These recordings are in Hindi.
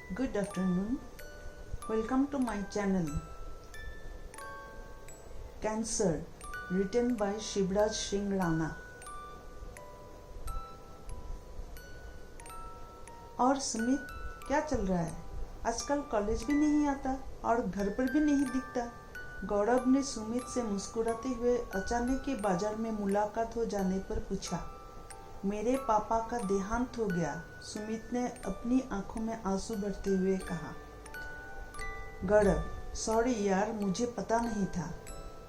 Good afternoon. Welcome to my channel. Cancer, written by Shivraj Singh Rana. और सुमित, क्या चल रहा है? आजकल कॉलेज भी नहीं आता और घर पर भी नहीं दिखता। गौरव ने सुमित से मुस्कुराते हुए अचानक ही बाजार में मुलाकात हो जाने पर पूछा। मेरे पापा का देहांत हो गया, सुमित ने अपनी आंखों में आंसू भरते हुए कहा। गौरव, सॉरी यार, मुझे पता नहीं था।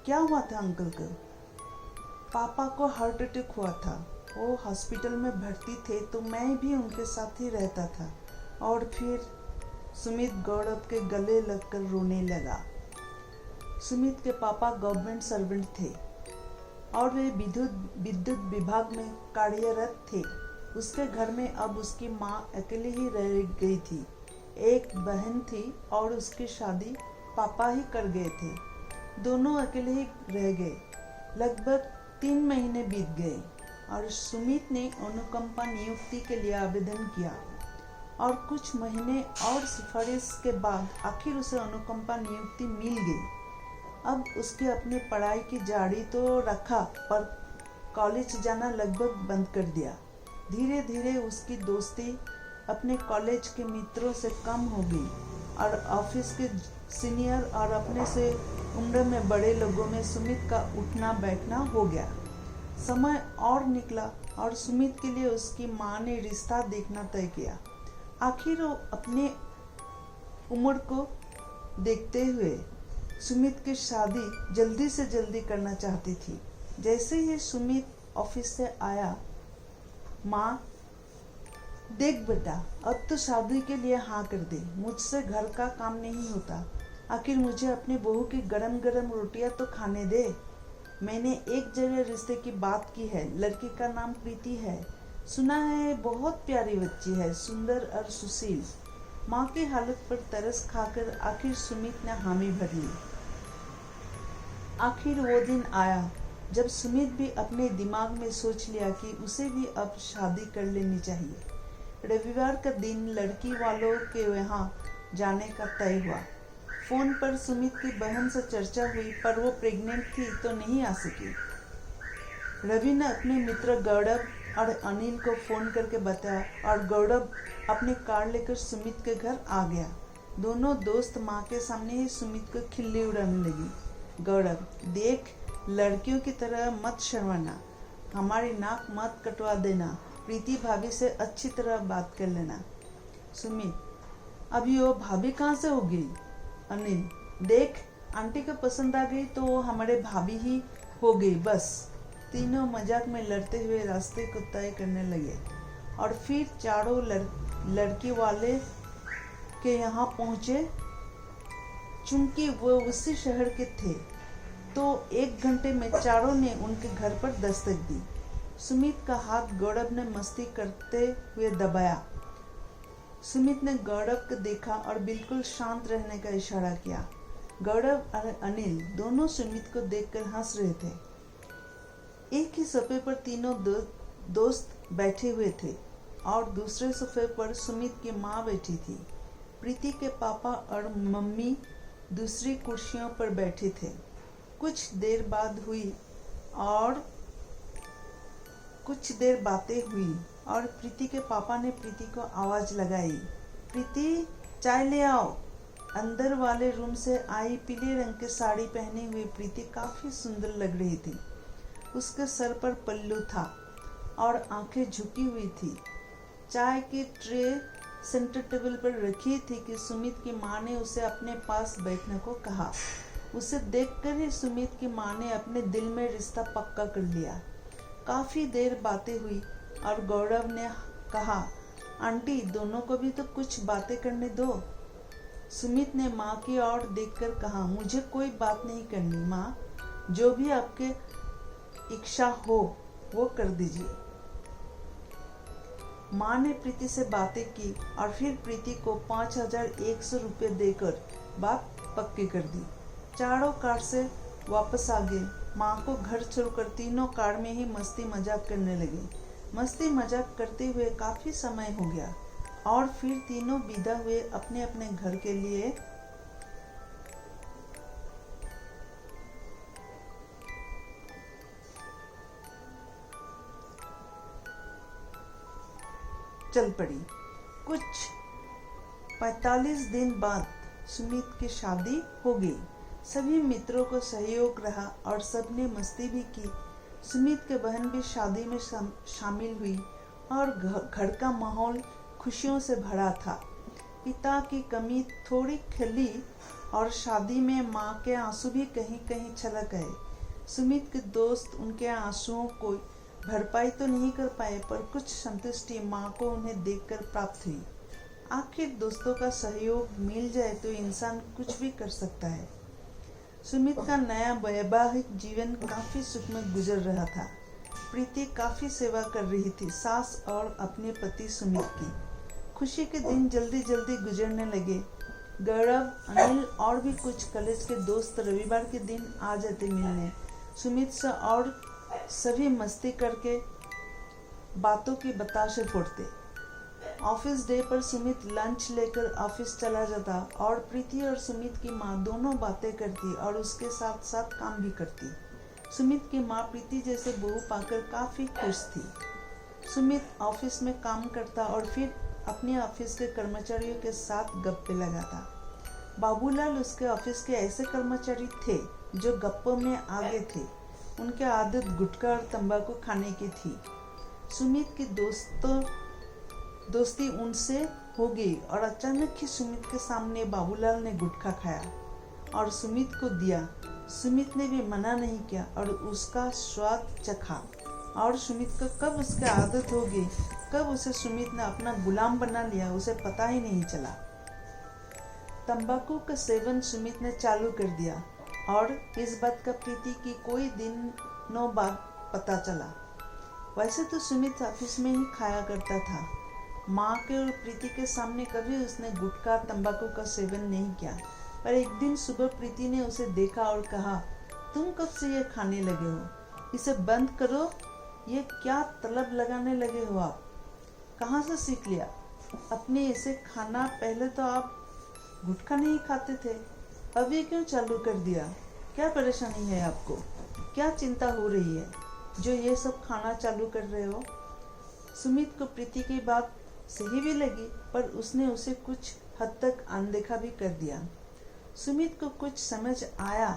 क्या हुआ था अंकल को? पापा को हार्ट अटैक हुआ था। वो हॉस्पिटल में भर्ती थे तो मैं भी उनके साथ ही रहता था। और फिर सुमित गौरव के गले लगकर रोने लगा। सुमित के पापा गवर्नमेंट सर्वेंट थे और वे विद्युत विभाग में कार्यरत थे। उसके घर में अब उसकी माँ अकेले ही रह गई थी। एक बहन थी और उसकी शादी पापा ही कर गए थे। दोनों अकेले ही रह गए। लगभग 3 महीने बीत गए और सुमित ने अनुकंपा नियुक्ति के लिए आवेदन किया और कुछ महीने और सिफारिश के बाद आखिर उसे अनुकंपा नियुक्ति मिल गई। अब उसकी अपनी पढ़ाई की जारी तो रखा पर कॉलेज जाना लगभग बंद कर दिया। धीरे धीरे उसकी दोस्ती अपने कॉलेज के मित्रों से कम हो गई और ऑफिस के सीनियर और अपने से उम्र में बड़े लोगों में सुमित का उठना बैठना हो गया। समय और निकला और सुमित के लिए उसकी माँ ने रिश्ता देखना तय किया। आखिर वो अपने उम्र को देखते हुए सुमित की शादी जल्दी से जल्दी करना चाहती थी। जैसे ही सुमित ऑफिस से आया, माँ, देख बेटा, अब तो शादी के लिए हाँ कर दे। मुझसे घर का काम नहीं होता। आखिर मुझे अपनी बहू की गरम गरम रोटियां तो खाने दे। मैंने एक जगह रिश्ते की बात की है। लड़की का नाम प्रीति है। सुना है बहुत प्यारी बच्ची है, सुंदर और सुशील। माँ की हालत पर तरस खाकर आखिर सुमित ने हामी भर ली। आखिर वो दिन आया जब सुमित भी अपने दिमाग में सोच लिया कि उसे भी अब शादी कर लेनी चाहिए। रविवार का दिन लड़की वालों के वहाँ जाने का तय हुआ। फोन पर सुमित की बहन से चर्चा हुई पर वो प्रेग्नेंट थी तो नहीं आ सकी। रवि ने अपने मित्र गौरव और अनिल को फोन करके बताया और गौरव अपनी कार लेकर सुमित के घर आ गया। दोनों दोस्त माँ के सामने ही सुमित को खिल्ली उड़ाने लगी। गौरव, देख, लड़कियों की तरह मत शर्माना, हमारी नाक मत कटवा देना, प्रीति भाभी से अच्छी तरह बात कर लेना। सुमित, अभी वो भाभी कहाँ से होगी? अनिल, देख, आंटी को पसंद आ गई तो वो हमारे भाभी ही हो गई बस। तीनों मजाक में लड़ते हुए रास्ते को तय करने लगे और फिर चारों लड़की वाले के यहाँ पहुँचे। चूंकि वो उसी शहर के थे तो 1 घंटे में चारों ने उनके घर पर दस्तक दी। सुमित का हाथ गौरव ने मस्ती करते हुए दबाया। सुमित ने गौरव को देखा और बिल्कुल शांत रहने का इशारा किया। गौरव और अनिल दोनों सुमित को देखकर हंस रहे थे। एक ही सोफे पर तीनों दोस्त बैठे हुए थे और दूसरे सोफे पर सुमित की माँ बैठी थी। प्रीति के पापा और मम्मी दूसरी कुर्सियों पर बैठे थे। कुछ देर बातें हुई और प्रीति के पापा ने प्रीति को आवाज लगाई। प्रीति, चाय ले आओ। अंदर वाले रूम से आई पीले रंग की साड़ी पहनी हुई प्रीति काफी सुंदर लग रही थी। उसके सर पर पल्लू था और आंखें झुकी हुई थी। चाय की ट्रे सेंटर टेबल पर रखी थी कि सुमित की माँ ने उसे अपने पास बैठने को कहा। उसे देखकर ही सुमित की माँ ने अपने दिल में रिश्ता पक्का कर लिया। काफी देर बातें हुई और गौरव ने कहा, आंटी, दोनों को भी तो कुछ बातें करने दो। सुमित ने माँ की ओर देखकर कहा, मुझे कोई बात नहीं करनी माँ, जो भी आपके इच्छा हो वो कर दीजिए। माँ ने प्रीति से बातें की और फिर प्रीति को 5100 रुपये देकर बात पक्की कर दी। चारों कार से वापस आ गए। माँ को घर छोड़कर तीनों कार में ही मस्ती मजाक करने लगे। मस्ती मजाक करते हुए काफी समय हो गया और फिर तीनों विदा हुए अपने अपने घर के लिए। चल पड़ी। कुछ 45 दिन बाद सुमित की शादी हो गई। सभी मित्रों को सहयोग रहा और सबने मस्ती भी की। सुमित के बहन भी शादी में शामिल हुई और घर का माहौल खुशियों से भरा था। पिता की कमी थोड़ी खली और शादी में माँ के आंसू भी कहीं कहीं छलक गए। सुमित के दोस्त उनके आंसुओं को भरपाई तो नहीं कर पाए, पर कुछ संतुष्टि माँ को उन्हें देखकर प्राप्त हुई। आखिर दोस्तों का सहयोग मिल जाए तो इंसान कुछ भी कर सकता है। सुमित का नया वैवाहिक जीवन काफी सुख में गुजर रहा था। प्रीति काफी सेवा कर रही थी सास और अपने पति सुमित की। खुशी के दिन जल्दी जल्दी गुजरने लगे। गौरव, अनिल और भी कुछ कॉलेज के दोस्त रविवार के दिन आ जाते मिलने। सुमित से और सभी मस्ती करके बातों की बताशे फोड़ते। ऑफिस डे पर सुमित लंच लेकर ऑफिस चला जाता और प्रीति और सुमित की माँ दोनों बातें करती और उसके साथ साथ काम भी करती। सुमित की माँ प्रीति जैसे बहू पाकर काफी खुश थी। सुमित ऑफिस में काम करता और फिर अपने ऑफिस के कर्मचारियों के साथ गप्पे लगाता। बाबूलाल उसके ऑफिस के ऐसे कर्मचारी थे जो गप्पों में आगे थे। उनकी आदत गुटखा और तंबाकू खाने की थी। सुमित की दोस्ती उनसे हो गई और अचानक ही सुमित के सामने बाबूलाल ने गुटखा खाया और सुमित को दिया। सुमित ने भी मना नहीं किया और उसका स्वाद चखा। और सुमित को कब उसकी आदत हो गई, कब उसे सुमित ने अपना गुलाम बना लिया, उसे पता ही नहीं चला। तंबाकू का सेवन सुमित ने चालू कर दिया और इस बात का प्रीति की कोई दिनों बाद पता चला। वैसे तो सुमित ऑफिस में ही खाया करता था। माँ के और प्रीति के सामने कभी उसने गुटखा तंबाकू का सेवन नहीं किया, पर एक दिन सुबह प्रीति ने उसे देखा और कहा, तुम कब से ये खाने लगे हो? इसे बंद करो। ये क्या तलब लगाने लगे हो आप? कहाँ से सीख लिया? अपने इसे खाना, पहले तो आप गुटखा नहीं खाते थे, अब ये क्यों चालू कर दिया? क्या परेशानी है आपको? क्या चिंता हो रही है जो ये सब खाना चालू कर रहे हो? सुमित को प्रीति की बात सही भी लगी, पर उसने उसे कुछ हद तक अनदेखा भी कर दिया। सुमित को कुछ समझ आया,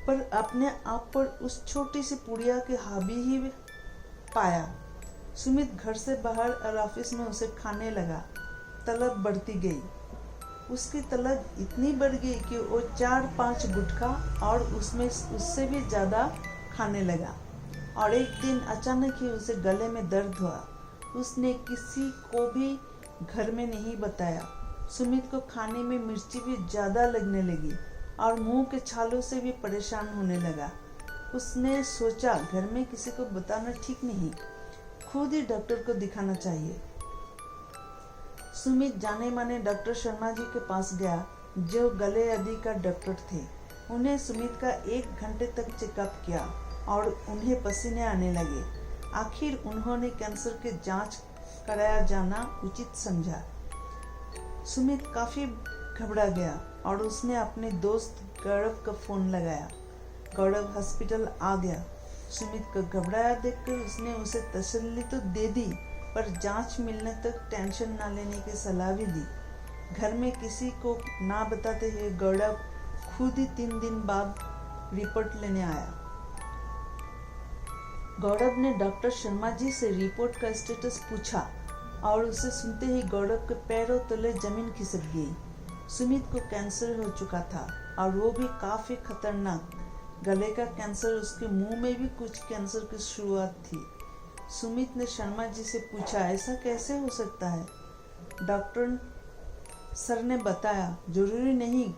पर अपने आप पर उस छोटी सी पुड़िया के हावी ही पाया। सुमित घर से बाहर और ऑफिस में उसे खाने लगा। तलब बढ़ती गई। उसकी तलब इतनी बढ़ गई कि वो 4-5 गुटखा और उससे भी ज़्यादा खाने लगा। और एक दिन अचानक ही उसे गले में दर्द हुआ। उसने किसी को भी घर में नहीं बताया। सुमित को खाने में मिर्ची भी ज़्यादा लगने लगी और मुंह के छालों से भी परेशान होने लगा। उसने सोचा, घर में किसी को बताना ठीक नहीं, खुद ही डॉक्टर को दिखाना चाहिए। सुमित जाने माने डॉक्टर शर्मा जी के पास गया, जो गले आदि का डॉक्टर थे। उन्हें सुमित का 1 घंटे तक चेकअप किया और उन्हें पसीने आने लगे। आखिर उन्होंने कैंसर की जांच कराया जाना उचित समझा। सुमित काफी घबरा गया और उसने अपने दोस्त गौरव का फोन लगाया। गौरव हॉस्पिटल आ गया। सुमित को घबराया देखकर उसने उसे तसल्ली तो दे दी, पर जांच मिलने तक टेंशन न लेने की सलाह भी दी। घर में किसी को ना बताते हुए गौरव खुद ही 3 दिन बाद रिपोर्ट लेने आया। गौरव ने डॉक्टर शर्मा जी से रिपोर्ट का स्टेटस पूछा और उसे सुनते ही गौरव के पैरों तले जमीन खिसक गई। सुमित को कैंसर हो चुका था और वो भी काफी खतरनाक। गले का कैंसर, उसके मुंह में भी कुछ कैंसर की शुरुआत थी। सुमित ने शर्मा जी से पूछा, ऐसा कैसे हो सकता है? डॉक्टर सर ने बताया, जरूरी नहीं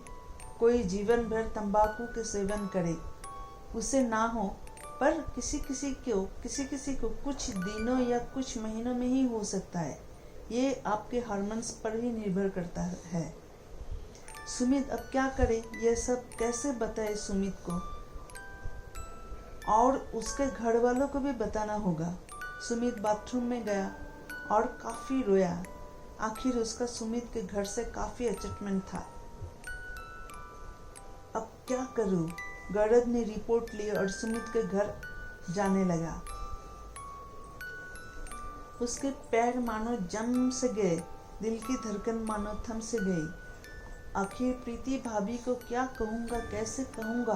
कोई जीवन भर तंबाकू के सेवन करे, उसे ना हो, पर किसी किसी को कुछ दिनों या कुछ महीनों में ही हो सकता है। ये आपके हार्मोन्स पर ही निर्भर करता है। सुमित अब क्या करे? यह सब कैसे बताए सुमित को? और उसके घर वालों को भी बताना होगा। सुमित बाथरूम में गया और काफी रोया। आखिर उसका सुमित के घर से काफी अटैचमेंट था। अब क्या करूं? गौरव ने रिपोर्ट ली और सुमित के घर जाने लगा। उसके पैर मानो जम से गए, दिल की धड़कन मानो थम से गई। आखिर प्रीति भाभी को क्या कहूँगा, कैसे कहूँगा?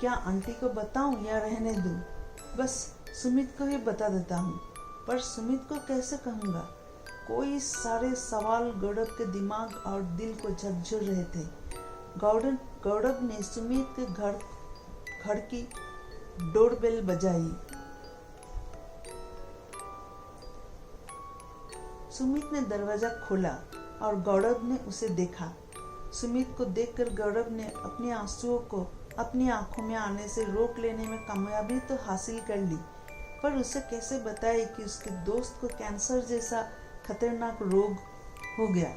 क्या आंटी को बताऊं या रहने दूं? बस सुमित को ही बता देता हूँ, पर सुमित को कैसे कहूँगा? कोई सारे सवाल गौरव के दिमाग और दिल को झकझोर रहे थे। गौरव ने सुमित के घर की डोरबेल बजाई। सुमित ने दरवाजा खोला और गौरव ने उसे देखा। सुमित को देखकर गौरव ने अपने आंसुओं को अपनी आंखों में आने से रोक लेने में कामयाबी तो हासिल कर ली, पर उसे कैसे बताए कि उसके दोस्त को कैंसर जैसा खतरनाक रोग हो गया।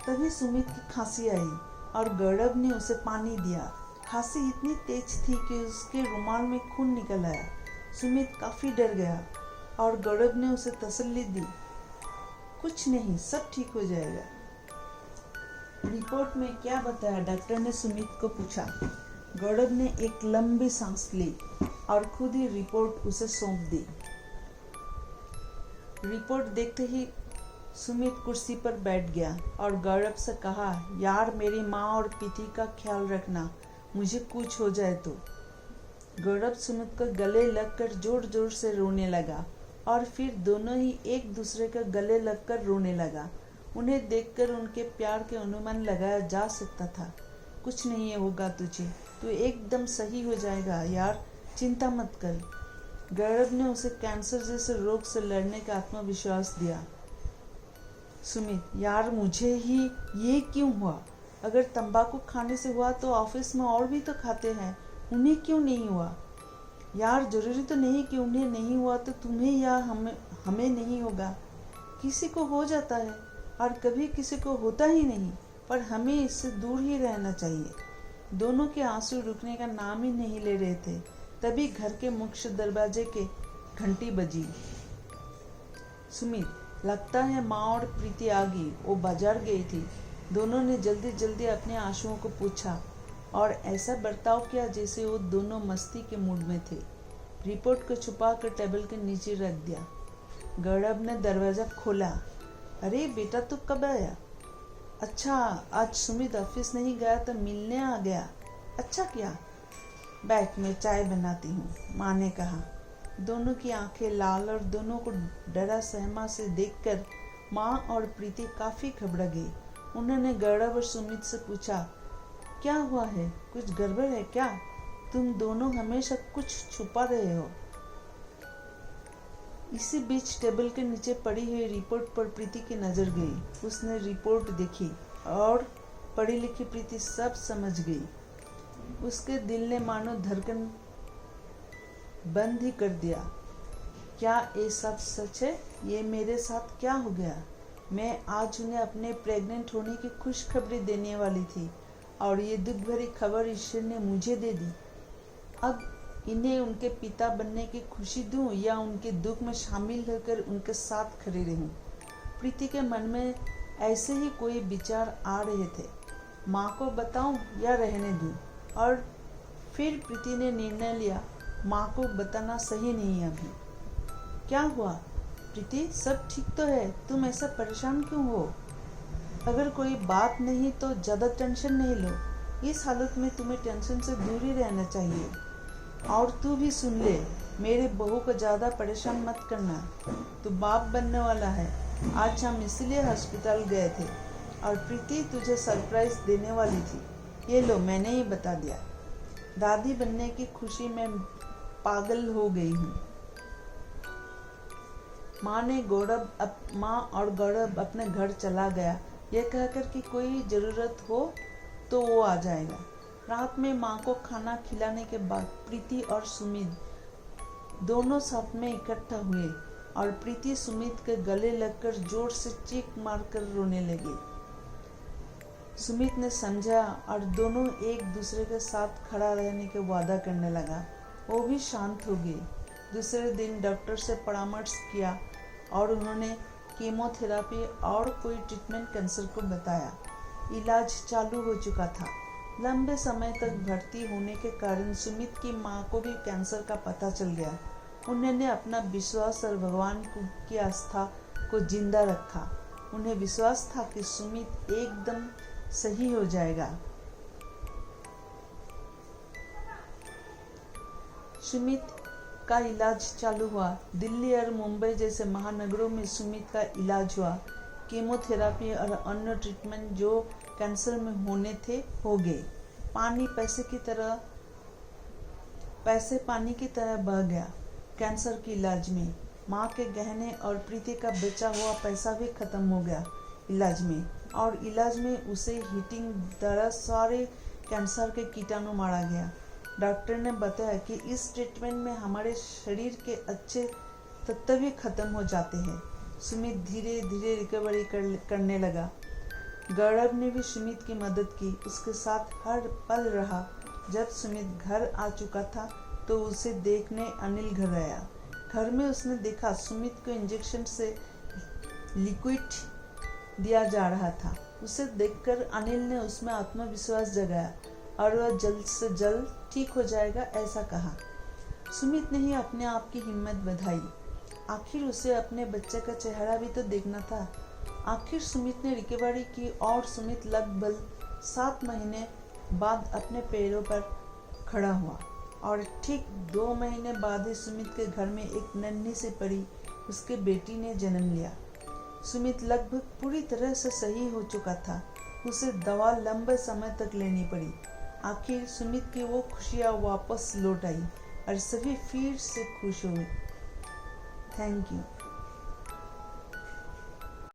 तभी सुमित की खांसी आई और गौरव ने उसे पानी दिया। खांसी इतनी तेज थी कि उसके रुमाल में खून निकल आया। सुमित काफी डर गया और गौरव ने उसे तसल्ली दी, कुछ नहीं, सब ठीक हो जाएगा। रिपोर्ट में क्या बताया? डॉक्टर ने सुमित को पूछा। गौरव ने एक लंबी सांस ली और खुद ही रिपोर्ट उसे सौंप दी। रिपोर्ट देखते ही सुमित कुर्सी पर बैठ गया और गौरव से कहा, यार मेरी माँ और प्रीति का ख्याल रखना, मुझे कुछ हो जाए तो। गौरव सुमित को गले लगकर जोर जोर से रोने लगा और फिर दोनों ही एक दूसरे के गले लगकर रोने लगा। उन्हें देखकर उनके प्यार के अनुमान लगाया जा सकता था। कुछ नहीं होगा तुझे, तू एकदम सही हो जाएगा यार, चिंता मत कर। गौरव ने उसे कैंसर जैसे रोग से लड़ने का आत्मविश्वास दिया। सुमित, यार मुझे ही ये क्यों हुआ? अगर तंबाकू खाने से हुआ तो ऑफिस में और भी तो खाते हैं, उन्हें क्यों नहीं हुआ? यार जरूरी तो नहीं कि उन्हें नहीं हुआ तो तुम्हें या हमें नहीं होगा। किसी को हो जाता है और कभी किसी को होता ही नहीं, पर हमें इससे दूर ही रहना चाहिए। दोनों के आंसू रुकने का नाम ही नहीं ले रहे थे। तभी घर के मुख्य दरवाजे के घंटी बजी। सुमित, लगता है माँ और प्रीति आ गई, वो बाजार गई थी। दोनों ने जल्दी जल्दी अपने आंसुओं को पूछा और ऐसा बर्ताव किया जैसे वो दोनों मस्ती के मूड में थे। रिपोर्ट को छुपा कर टेबल के नीचे रख दिया। गौरव ने दरवाजा खोला। अरे बेटा, तू कब आया? अच्छा, आज सुमित ऑफिस नहीं गया तो मिलने आ गया। अच्छा किया, बैठ मैं चाय बनाती हूँ, माँ ने कहा। दोनों की आंखें लाल और दोनों को डरा सहमा से देखकर माँ और प्रीति काफी घबरा गई। उन्होंने गौरव और सुमित से पूछा, क्या हुआ है? कुछ गड़बड़ है क्या? तुम दोनों हमेशा कुछ छुपा रहे हो। इसी बीच टेबल के नीचे पड़ी हुई रिपोर्ट पर प्रीति की नजर गई। उसने रिपोर्ट देखी और पढ़ी लिखी प्रीति सब समझ गई। उसके दिल ने मानो धड़कन बंद ही कर दिया। क्या ये सब सच है? ये मेरे साथ क्या हो गया? मैं आज उन्हें अपने प्रेग्नेंट होने की खुशखबरी देने वाली थी और ये दुख भरी खबर ईश्वर ने मुझे दे दी। अब इन्हें उनके पिता बनने की खुशी दूं या उनके दुख में शामिल होकर उनके साथ खड़े रहूं? प्रीति के मन में ऐसे ही कोई विचार आ रहे थे। माँ को बताऊं या रहने दूं? और फिर प्रीति ने निर्णय लिया, माँ को बताना सही नहीं है अभी। क्या हुआ प्रीति, सब ठीक तो है? तुम ऐसा परेशान क्यों हो? अगर कोई बात नहीं तो ज़्यादा टेंशन नहीं लो। इस हालत में तुम्हें टेंशन से दूर ही रहना चाहिए। और तू भी सुन ले, मेरे बहू को ज़्यादा परेशान मत करना। तू बाप बनने वाला है। आज हम इसलिए हॉस्पिटल गए थे और प्रीति तुझे सरप्राइज देने वाली थी। ये लो, मैंने ही बता दिया। दादी बनने की खुशी में पागल हो गई हूँ। माँ और गौरव अपने घर चला गया, यह कहकर कि कोई ज़रूरत हो तो वो आ जाएगा। रात में माँ को खाना खिलाने के बाद प्रीति और सुमित दोनों साथ में इकट्ठा हुए और प्रीति सुमित के गले लगकर जोर से चीख मारकर रोने लगी। सुमित ने समझा और दोनों एक दूसरे के साथ खड़ा रहने के वादा करने लगा। वो भी शांत हो गई। दूसरे दिन डॉक्टर से परामर्श किया और उन्होंने कीमोथेरापी और कोई ट्रीटमेंट कैंसर को बताया। इलाज चालू हो चुका था। लंबे समय तक भर्ती होने के कारण सुमित की मां को भी कैंसर का पता चल गया। उन्होंने अपना विश्वास और भगवान की आस्था को जिंदा रखा। उन्हें विश्वास था कि सुमित एकदम सही हो जाएगा। सुमित का इलाज चालू हुआ। दिल्ली और मुंबई जैसे महानगरों में सुमित का इलाज हुआ। कीमोथेरापी और अन्य ट्रीटमेंट जो कैंसर में होने थे हो गए। पैसे पानी की तरह बह गया कैंसर के इलाज में। माँ के गहने और प्रीति का बचा हुआ पैसा भी खत्म हो गया इलाज में। और इलाज में उसे हीटिंग द्वारा सारे कैंसर के कीटाणु मारा गया। डॉक्टर ने बताया कि इस ट्रीटमेंट में हमारे शरीर के अच्छे तत्व भी खत्म हो जाते हैं। सुमित धीरे धीरे रिकवरी करने लगा। गौरव ने भी सुमित की मदद की, उसके साथ हर पल रहा। जब सुमित घर आ चुका था तो उसे देखने अनिल घर आया। घर में उसने देखा सुमित को इंजेक्शन से लिक्विड दिया जा रहा था। उसे देखकर अनिल ने उसमें आत्मविश्वास जगाया और वह जल्द से जल्द ठीक हो जाएगा ऐसा कहा। सुमित ने ही अपने आप की हिम्मत बधाई। आखिर उसे अपने बच्चे का चेहरा भी तो देखना था। आखिर सुमित ने रिकवरी की और सुमित लगभग 7 महीने बाद अपने पैरों पर खड़ा हुआ। और ठीक 2 महीने बाद ही सुमित के घर में एक नन्ही सी परी, उसके बेटी ने जन्म लिया। सुमित लगभग पूरी तरह से सही हो चुका था। उसे दवा लंबे समय तक लेनी पड़ी। आखिर सुमित की वो खुशियाँ वापस लौट आई और सभी फिर से खुश हुए। Thank you.